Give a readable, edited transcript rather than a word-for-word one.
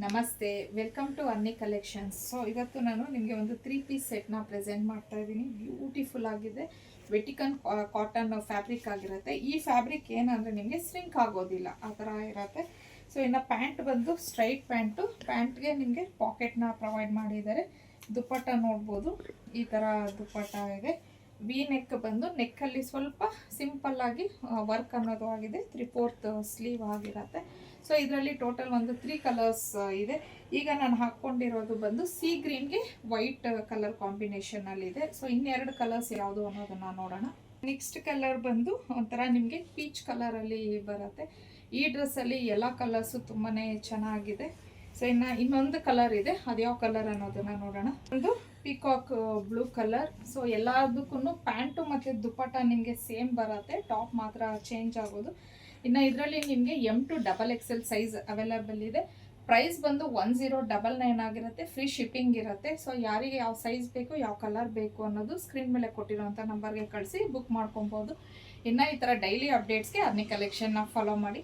ನಮಸ್ತೆ, welcome to ಅನ್ನಿ collections. So ಇವತ್ತು ನಾನು ನಿಮಗೆ ಒಂದು 3 ಪೀಸ್ ಸೆಟ್ನ ಪ್ರೆಸೆಂಟ್ ಮಾಡ್ತಾ ಇದ್ದೀನಿ. ಬ್ಯೂಟಿಫುಲ್ ಆಗಿದೆ. ವೆಟಿಕನ್ ಕಾಟನ್ ಫ್ಯಾಬ್ರಿಕ್ ಆಗಿರುತ್ತೆ. ಈ ಫ್ಯಾಬ್ರಿಕ್ ಏನಂದರೆ ನಿಮಗೆ ಸ್ಟ್ರಿಂಕ್ ಆಗೋದಿಲ್ಲ, ಆ ಥರ ಇರುತ್ತೆ. ಸೊ ಇನ್ನು ಪ್ಯಾಂಟ್ ಬಂದು ಸ್ಟ್ರೈಟ್ ಪ್ಯಾಂಟ್ಗೆ ನಿಮಗೆ ಪಾಕೆಟ್ನ ಪ್ರೊವೈಡ್ ಮಾಡಿದ್ದಾರೆ. ದುಪ್ಪಟ್ಟ ನೋಡ್ಬೋದು, ಈ ಥರ ದುಪ್ಪಟ್ಟ ಇದೆ. ವಿ ನೆಕ್ ಬಂದು ನೆಕ್ಕಲ್ಲಿ ಸ್ವಲ್ಪ ಸಿಂಪಲ್ ಆಗಿ ವರ್ಕ್ ಅನ್ನೋದು ಆಗಿದೆ. 3/4 ಸ್ಲೀವ್ ಆಗಿರುತ್ತೆ. ಸೊ ಇದರಲ್ಲಿ ಟೋಟಲ್ ಒಂದು 3 ಕಲರ್ಸ್ ಇದೆ. ಈಗ ನಾನು ಹಾಕ್ಕೊಂಡಿರೋದು ಬಂದು ಸಿ ಗ್ರೀನ್ಗೆ ವೈಟ್ ಕಲರ್ ಕಾಂಬಿನೇಷನ್ ಅಲ್ಲಿ ಇದೆ. ಸೊ ಇನ್ನೆರಡು ಕಲರ್ಸ್ ಯಾವುದು ಅನ್ನೋದನ್ನ ನೋಡೋಣ. ನೆಕ್ಸ್ಟ್ ಕಲರ್ ಬಂದು ಒಂಥರ ನಿಮಗೆ ಪೀಚ್ ಕಲರ್ ಅಲ್ಲಿ ಬರುತ್ತೆ. ಈ ಡ್ರೆಸ್ ಅಲ್ಲಿ ಎಲ್ಲ ಕಲರ್ಸು ತುಂಬಾನೇ ಚೆನ್ನಾಗಿದೆ. ಸೊ ಇನ್ನೊಂದು ಕಲರ್ ಇದೆ, ಅದು ಯಾವ ಕಲರ್ ಅನ್ನೋದನ್ನ ನೋಡೋಣ. ಒಂದು ಪಿಕಾಕ್ ಬ್ಲೂ ಕಲರ್. ಸೊ ಎಲ್ಲದಕ್ಕೂ ಪ್ಯಾಂಟು ಮತ್ತು ದುಪ್ಪಟ್ಟ ನಿಮಗೆ ಸೇಮ್ ಬರುತ್ತೆ, ಟಾಪ್ ಮಾತ್ರ ಚೇಂಜ್ ಆಗೋದು. ಇನ್ನು ಇದರಲ್ಲಿ ನಿಮಗೆ M2 XXL ಸೈಜ್ ಅವೈಲೇಬಲ್ ಇದೆ. ಪ್ರೈಸ್ ಬಂದು 1099 ಆಗಿರುತ್ತೆ. ಫ್ರೀ ಶಿಪ್ಪಿಂಗ್ ಇರುತ್ತೆ. ಸೊ ಯಾರಿಗೆ ಯಾವ ಸೈಜ್ ಬೇಕು, ಯಾವ ಕಲರ್ ಬೇಕು ಅನ್ನೋದು ಸ್ಕ್ರೀನ್ ಮೇಲೆ ಕೊಟ್ಟಿರೋಂಥ ನಂಬರ್ಗೆ ಕಳಿಸಿ ಬುಕ್ ಮಾಡ್ಕೊಬೋದು. ಇನ್ನು ಈ ಥರ ಡೈಲಿ ಅಪ್ಡೇಟ್ಸ್ಗೆ ಅನ್ನಿ ಕಲೆಕ್ಷನ್ನ ಫಾಲೋ ಮಾಡಿ.